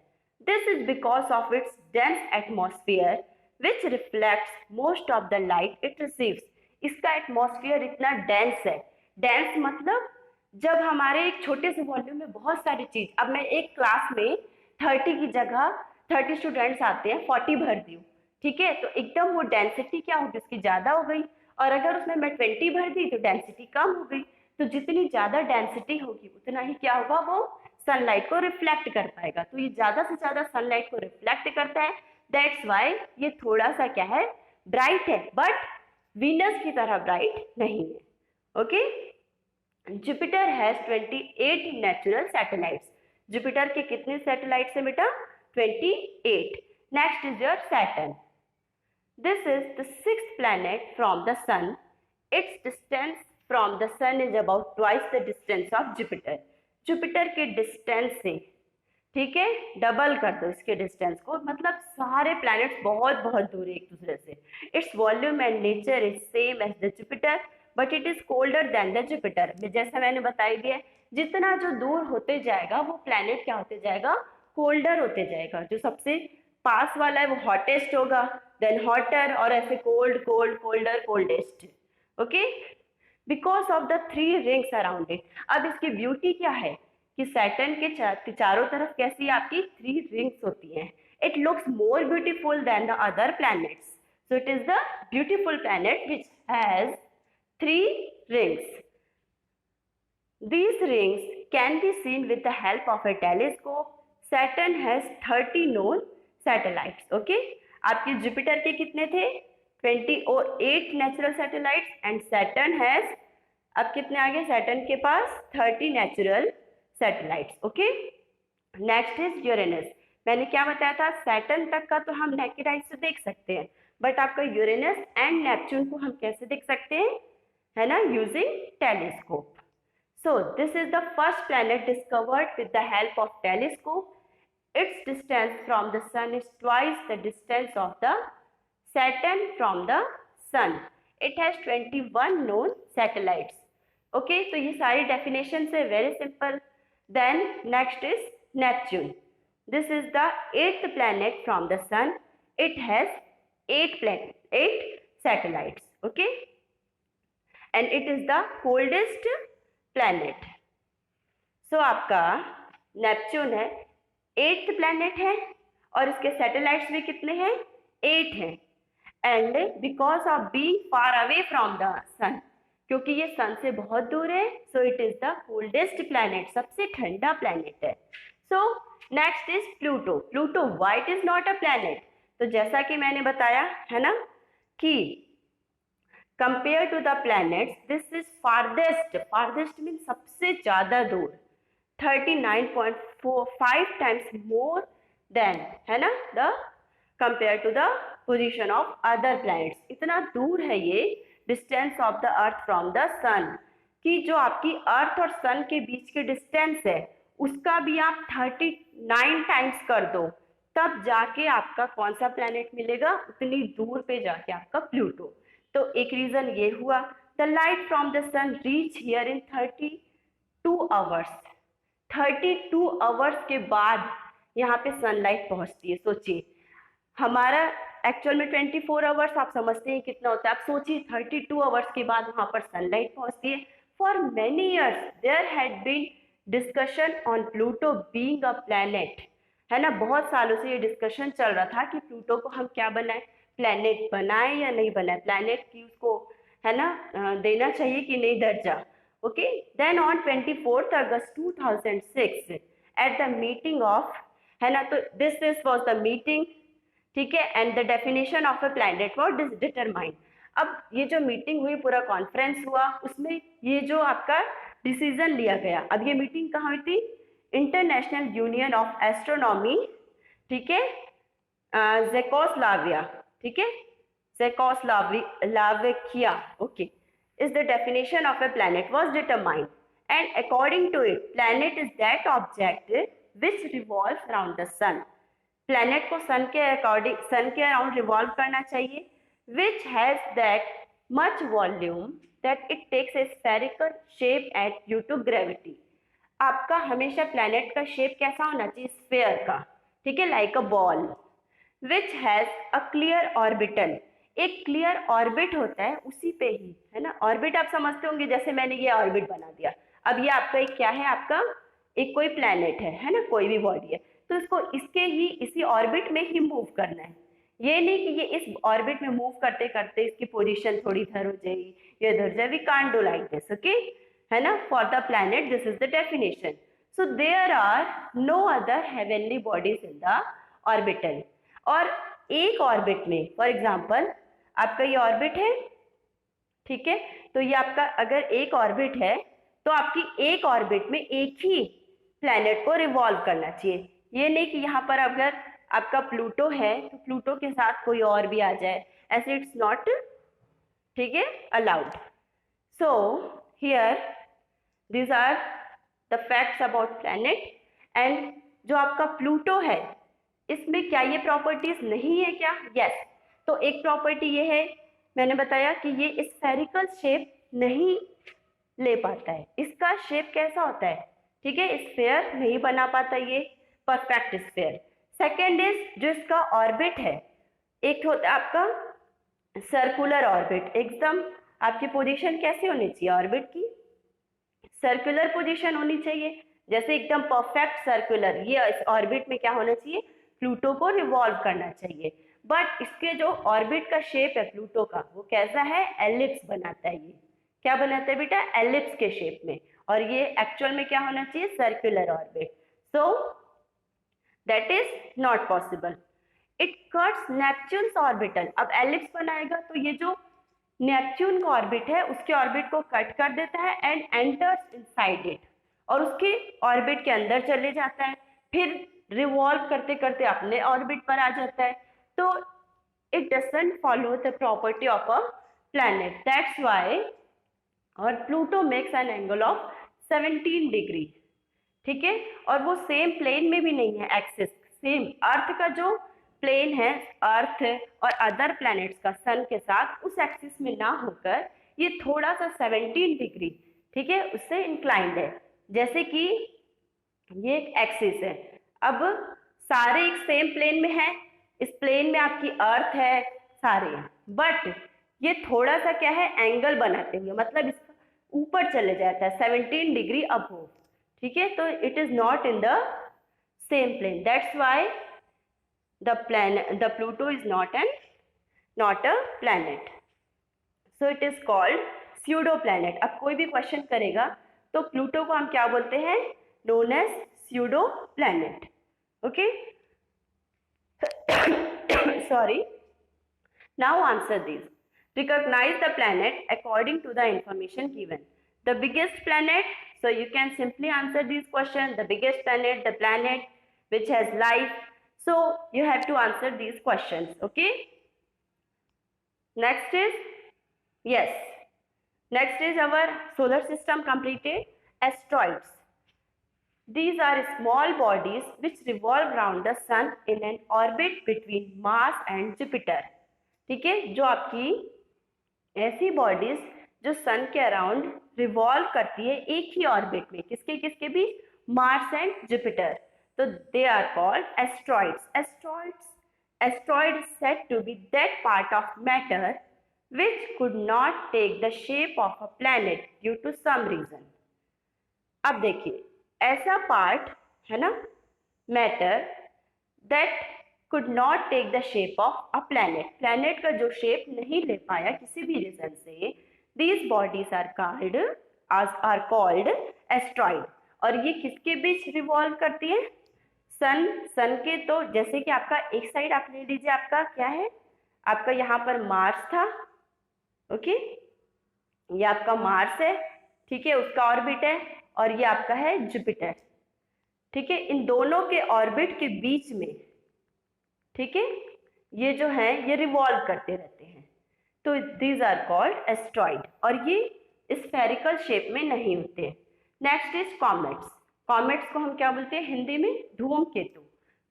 This is because of its dense atmosphere which reflects most of the light it receives. इसका एटमॉस्फेयर इतना डेंस है. डेंस मतलब जब हमारे एक छोटे से वॉल्यूम में बहुत सारी चीज, अब मैं एक क्लास में 30 की जगह 30 स्टूडेंट्स आते हैं, 40 भर दी हूँ. ठीक है, तो एकदम वो डेंसिटी क्या होगी, उसकी ज्यादा हो गई, और अगर उसमें मैं 20 भर दी तो डेंसिटी कम हो गई. तो जितनी ज्यादा डेंसिटी होगी उतना ही क्या होगा, वो सनलाइट को रिफ्लेक्ट कर पाएगा. तो ये ज्यादा से ज्यादा सनलाइट को रिफ्लेक्ट करता है. दैट्स वाई ये थोड़ा सा क्या है, ब्राइट है, बट वीनस की तरह ब्राइट नहीं है. Okay, Jupiter has 28 natural satellites. Jupiter के कितने सैटेलाइट्स है बेटा, 28. Next is your Saturn. This is the 6th planet from the sun. Its distance from the sun is about twice the distance of Jupiter. Jupiter के distance से, ठीक है, double कर दो इसके डिस्टेंस को, मतलब सारे प्लैनेट्स बहुत बहुत दूर है एक दूसरे से. Its volume and nature is same as the Jupiter, but it is colder than the Jupiter. जैसा मैंने बताई दिया, जितना जो दूर होते जाएगा वो प्लैनेट क्या होते जाएगा, कोल्डर होते जाएगा. जो सबसे पास वाला है वो हॉटेस्ट होगा, देन हॉटर, और ऐसे cold cold colder coldest. Okay, because of the 3 rings around it. अब इसकी ब्यूटी क्या है कि सैटर्न के चारों तरफ कैसी आपकी 3 रिंग्स होती हैं. It looks more beautiful then the other planets. So it is the beautiful planet which has 3 rings. These rings can be seen with the help of a telescope. Saturn has 30 known satellites. Okay, आपके Jupiter के कितने थे? 28 natural satellites and Saturn has, अब कितने आगे? Saturn के पास 30 natural satellites. Okay, next is Uranus. मैंने क्या बताया था? सैटर्न तक का तो हम नेकेड आई से देख सकते हैं, बट आपका यूरेनस एंड नेपच्यून को हम कैसे देख सकते हैं? है ना, using telescope. So this is the first planet discovered with the help of telescope. Its distance from the sun is twice the distance of the Saturn from the sun. It has 21 known satellites. Okay, तो ये सारी definition से very simple. Then next is Neptune. This is the 8th planet from the sun. It has 8 satellites. Okay, and it is the coldest planet. So आपका Neptune है, 8th planet है और इसके satellites भी कितने हैं? 8 हैं. And because of being far away from the sun, क्योंकि ये सन से बहुत दूर है, so it is the coldest planet, सबसे ठंडा प्लैनेट है. So next is Pluto. Pluto why it is not a planet? तो जैसा कि मैंने बताया है ना कि compared to the planets, this is farthest means सबसे ज़्यादा दूर, 39.45 times more than, है ना, the compared to the position of other planets. इतना दूर है ये distance of the earth from the sun, कि जो आपकी अर्थ और सन के बीच की डिस्टेंस है उसका भी आप 39 टाइम्स कर दो, तब जाके आपका कौन सा प्लैनेट मिलेगा? उतनी दूर पे जाके आपका प्लूटो. तो एक रीजन ये हुआ. The light from the sun reach here in 32 hours. 32 hours के बाद यहाँ पे सनलाइट पहुँचती है. सोचिए, हमारा एक्चुअल में 24 आवर्स आप समझते हैं कितना होता है, आप सोचिए 32 आवर्स के बाद वहाँ पर सनलाइट पहुँचती है. For many years there had been discussion on Pluto being a planet. है ना, बहुत सालों से ये डिस्कशन चल रहा था कि प्लूटो को हम क्या बनाएं, प्लैनेट बनाए या नहीं बनाए, प्लैनेट की उसको है ना देना चाहिए कि नहीं दर्जा. Okay, then on 24 August 2006 at the meeting of, है ना, तो दिस वाज द मीटिंग. ठीक है, and the definition of a planet was determined. अब ये जो मीटिंग हुई, पूरा कॉन्फ्रेंस हुआ, उसमें ये जो आपका डिसीजन लिया गया. अब ये मीटिंग कहाँ हुई थी? International union of astronomy. ठीक है, ज़ेकोस्लाविया. ठीक है, Czechoslovakia. Okay, is the definition of a planet was determined, and according to it, planet is that object which revolves around the sun. Planet को sun के according, sun के around revolve करना चाहिए, which has that much volume that it takes a spherical shape and due to gravity. आपका हमेशा planet का shape कैसा होना चाहिए? sphere का. ठीक है, like a ball. Which has a clear orbital. एक क्लियर ऑर्बिट होता है, उसी पे ही, है ना, ऑर्बिट आप समझते होंगे, जैसे मैंने ये ऑर्बिट बना दिया. अब ये आपका एक क्या है? आपका एक कोई प्लैनेट है ना, कोई भी बॉडी है, तो इसको इसके ही इसी ऑर्बिट में ही मूव करना है. ये नहीं कि ये इस ऑर्बिट में मूव करते करते इसकी पोजीशन थोड़ी इधर हो जाएगी या इधर जाए. We can't do like this. Okay, है ना, for the planet this is the definition. So there are no other heavenly bodies in the orbital. और एक ऑर्बिट में, फॉर एग्जाम्पल आपका ये ऑर्बिट है, ठीक है, तो ये आपका अगर एक ऑर्बिट है तो आपकी एक ऑर्बिट में एक ही प्लैनेट को रिवॉल्व करना चाहिए. ये नहीं कि यहाँ पर अगर आपका प्लूटो है तो प्लूटो के साथ कोई और भी आ जाए, ऐसे इट्स नॉट, ठीक है, allowed. So here these are the facts about planet. And जो आपका प्लूटो है इसमें क्या ये प्रॉपर्टीज नहीं है क्या? यस. तो एक प्रॉपर्टी ये है, मैंने बताया कि ये स्फेरिकल शेप नहीं ले पाता है. इसका शेप कैसा होता है? ठीक है, स्फेयर नहीं बना पाता ये, परफेक्ट स्फेयर. सेकेंड इज जो इसका ऑर्बिट है, एक होता है आपका सर्कुलर ऑर्बिट. एकदम आपकी पोजीशन कैसी होनी चाहिए? ऑर्बिट की सर्कुलर पोजीशन होनी चाहिए, जैसे एकदम परफेक्ट सर्कुलर. ये इस ऑर्बिट में क्या होना चाहिए? प्लूटो को रिवॉल्व करना चाहिए. बट इसके जो ऑर्बिट का शेप है प्लूटो का, वो कैसा है? एलिप्स बनाता है. ये क्या बनाता है बेटा? एलिप्स के शेप में. और ये एक्चुअल में क्या होना चाहिए, circular orbit. So that is not possible. It cuts Neptune's orbital. अब एलिप्स बनाएगा तो ये जो नेपच्यून का ऑर्बिट है उसके ऑर्बिट को कट कर देता है एंड एंटर्स इनसाइड इट, और उसके ऑर्बिट के अंदर चले जाता है, फिर रिवॉल्व करते करते अपने ऑर्बिट पर आ जाता है. तो it doesn't follow the property of a planet. That's why और Pluto makes an angle of 17 degree. ठीक है, और वो सेम प्लेन में भी नहीं है एक्सिस. सेम अर्थ का जो प्लेन है, अर्थ और अदर प्लैनेट्स का सन के साथ, उस एक्सिस में ना होकर ये थोड़ा सा 17 डिग्री, ठीक है, उससे इंक्लाइंड है. जैसे कि ये एक एक्सिस है, अब सारे एक सेम प्लेन में है, इस प्लेन में आपकी अर्थ है सारे, बट ये थोड़ा सा क्या है, एंगल बनाते हुए, मतलब इसका ऊपर चले जाता है 17 डिग्री अबोव. ठीक है, तो it is not in the same plane. That's why the Pluto is not a planet. So it is called pseudo planet. अब कोई भी क्वेश्चन करेगा तो प्लूटो को हम क्या बोलते हैं, known as pseudo planet. Okay. Sorry. Now answer these. Recognize the planet according to the information given. The biggest planet, so you can simply answer these questions. The biggest planet, the planet which has life. So you have to answer these questions. Okay. Next is, yes, next is our solar system completed. Asteroids. These are small bodies which revolve around the sun in an orbit between Mars and Jupiter. ठीक है, जो आपकी ऐसी bodies जो सन के around revolve करती है एक ही ऑर्बिट में, किसके किसके बीच, मार्स एंड जुपिटर. तो they are called asteroids. Asteroid is said to be that part of matter which could not take the shape of a planet due to some reason. अब देखिए, ऐसा पार्ट है ना matter that could not take the shape of a planet. Planet का जो shape नहीं ले पाया किसी भी रीजन से, these bodies are called asteroid. और ये किसके बीच रिवॉल्व करती है, सन के. तो जैसे कि आपका एक साइड आप ले लीजिए, आपका क्या है, आपका यहाँ पर मार्स था. ओके, ये आपका मार्स है, ठीक है, उसका ऑर्बिट है, और ये आपका है जुपिटर. ठीक है, इन दोनों के ऑर्बिट के बीच में, ठीक है, ये जो है ये रिवॉल्व करते रहते हैं. तो दीज आर कॉल्ड एस्ट्रॉइड, और ये स्फेरिकल शेप में नहीं होते. Next is comets. कॉमेट्स को हम क्या बोलते हैं हिंदी में, धूमकेतु.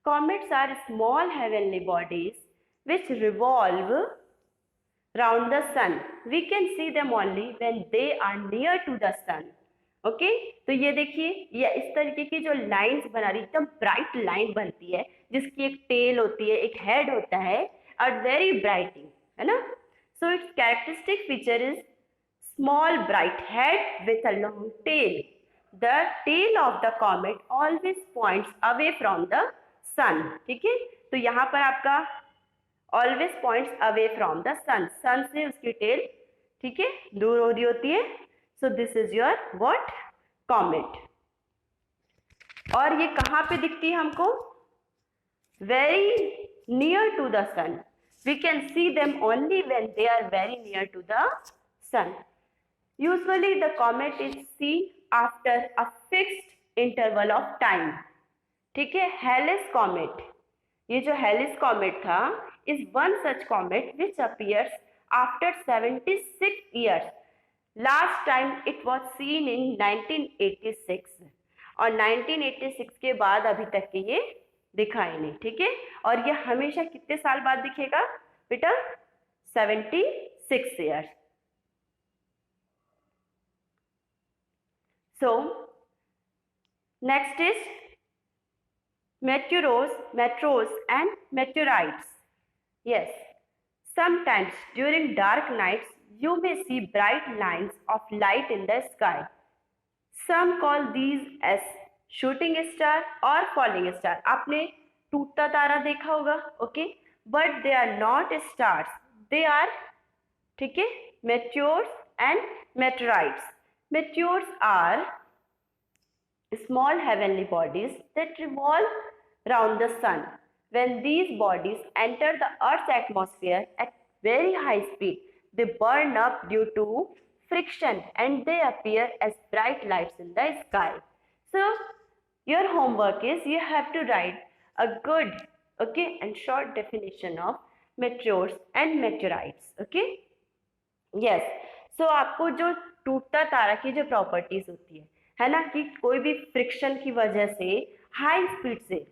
Comets are small heavenly bodies which revolve round the sun. We can see them only when they are near to the sun. Okay, तो ये देखिए, ये इस तरीके की जो लाइंस बना रही, एकदम ब्राइट लाइन बनती है, जिसकी एक टेल होती है, एक हेड होता है, और वेरी ब्राइटिंग, है ना. So it's characteristic feature is small bright head with a long tail. The tail of the comet always points away from the sun. ठीक है, तो यहाँ पर आपका always points away from the sun. sun से उसकी टेल, ठीक है, दूर हो रही होती है. So this is your what, comet. और ये कहाँ पे दिखती है हमको, very near to the sun. We can see them only when they are very near to the sun. Usually the comet is seen after a fixed interval of time. ठीक है, हेलिस comet, ये जो हेलिस कॉमेट था is one such comet which appears after 76 years. Last time it was seen in 1986, और 1986 के बाद अभी तक के ये दिखाई नहीं. ठीक है, और ये हमेशा कितने साल बाद दिखेगा बेटा, 76 years. So next is meteors and meteorites. Yes, sometimes during dark nights you may see bright lines of light in the sky. Some call these as shooting star or falling star. आपने टूटता तारा देखा होगा, okay, but they are not stars. They are, ठीक है, meteors and meteorites. Meteors are small heavenly bodies that revolve round the sun. When these bodies enter the Earth's atmosphere at very high speed, they burn up due to friction and they appear as bright lights in the sky. So, your homework is you have to write a good, okay, and short definition of meteors and meteorites, okay. Yes so आपको जो टूटता तारा की जो properties होती है ना, कि कोई भी फ्रिक्शन की वजह से हाई स्पीड से,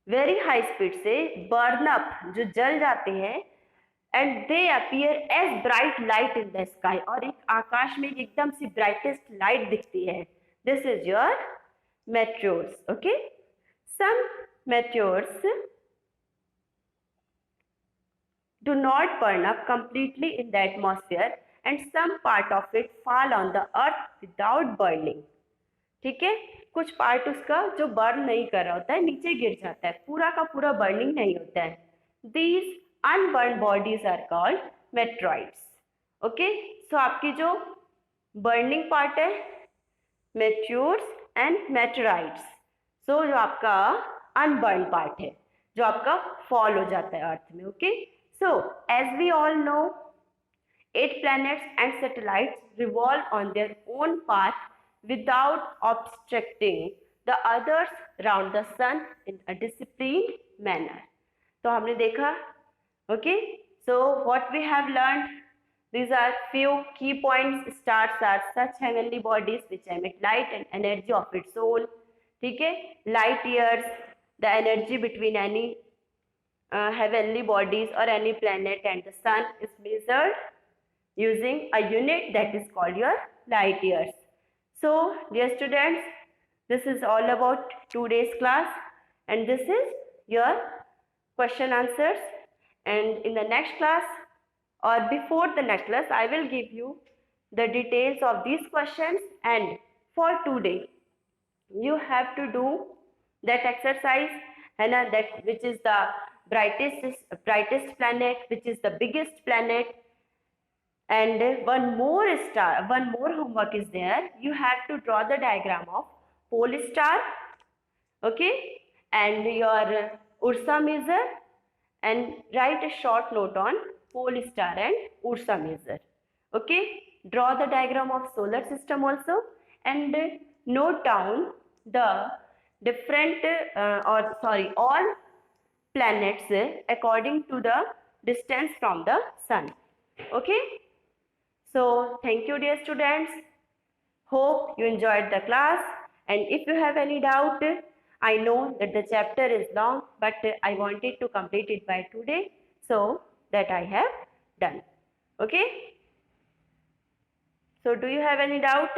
वेरी हाई स्पीड से बर्न अप, जो जल जाते हैं, and they appear as bright light in the sky, और एक आकाश में एकदम सी ब्राइटेस्ट लाइट दिखती है. This is your meteors. Okay, some meteors do not burn up completely in the atmosphere and some part of it fall on the earth without burning. ठीक है, कुछ part उसका जो बर्न नहीं कर रहा होता है नीचे गिर जाता है, पूरा का पूरा बर्निंग नहीं होता है. These unburned bodies are called meteorites. Okay, so आपकी जो बर्निंग पार्ट है meteors and meteorites. सो जो आपका अनबर्न पार्ट है जो आपका फॉल हो जाता है अर्थ में. Okay, so as we all know 8 planets and satellites revolve on their own path without obstructing the others round the sun in a disciplined manner. तो हमने देखा. Okay, so what we have learned, these are few key points. Stars are such heavenly bodies which emit light and energy of its own. ठीक है, light years, the energy between any heavenly bodies or any planet and the sun is measured using a unit that is called your light years. So dear students, this is all about today's class and this is your question answers, and in the next class or before the next class I will give you the details of these questions, and for today you have to do that exercise, and that which is the brightest planet, which is the biggest planet. And one more homework is there. You have to draw the diagram of pole star, okay, and your Ursa Major, and write a short note on pole star and Ursa Major. Okay, draw the diagram of solar system also, and note down the different all planets according to the distance from the sun. Okay, so thank you dear students, hope you enjoyed the class, and if you have any doubt, I know that the chapter is long, but I wanted to complete it by today, so that I have done. Okay, so do you have any doubt?